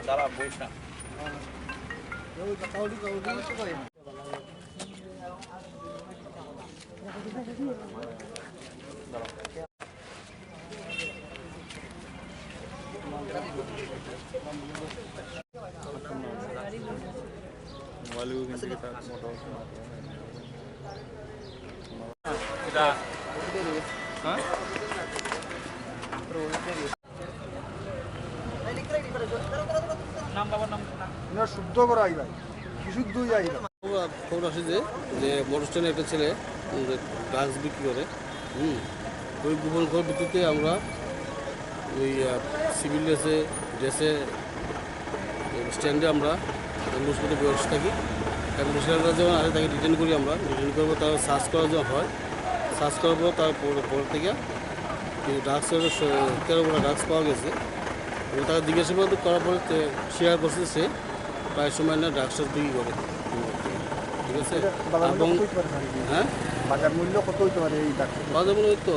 দাঁড়া বইস না। শুদ্ধ করা ভাই বিশুদ্ধ খবর আসে যে বড় স্ট্যান্ডে একটা ছেলে ড্রাগস বিক্রি করে। ওই গোপন খবর ভিত্তিতে আমরা ওই সিভিল ড্রেসে স্ট্যান্ডে আমরা মুসলিমদের ব্যবস্থা থাকি এবং মুসলিমরা যখন আসে তাকে ডিটেন করি। আমরা ডিটেন করবো, তার সার্চ করা যখন হয়, সার্চ করার পর তারপর থেকে ড্রাগসের 13 বড় ড্রাগস পাওয়া গেছে এবং তাকে জিজ্ঞাসাবাদ করার পরে শেয়ার করছে সে প্রায় সময় না ড্রাগস বিক্রি করে। ঠিক আছে, এবং হ্যাঁ বাজার মূল্য কত হইতে পারে এই বাজার মূল্য তো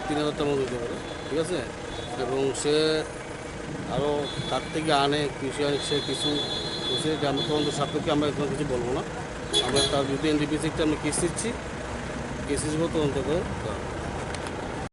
3000 টাকা মতো হইতে পারে। ঠিক আছে, এবং সে আরও তার থেকে আনে কিছু সে কিছু যে আমরা তদন্ত সাপেক্ষে আমরা এখন কিছু বলবো না। আমরা তার বিরুদ্ধে NDPC একটা আমরা কেস দিচ্ছি, কেস হিসেবে তদন্ত করে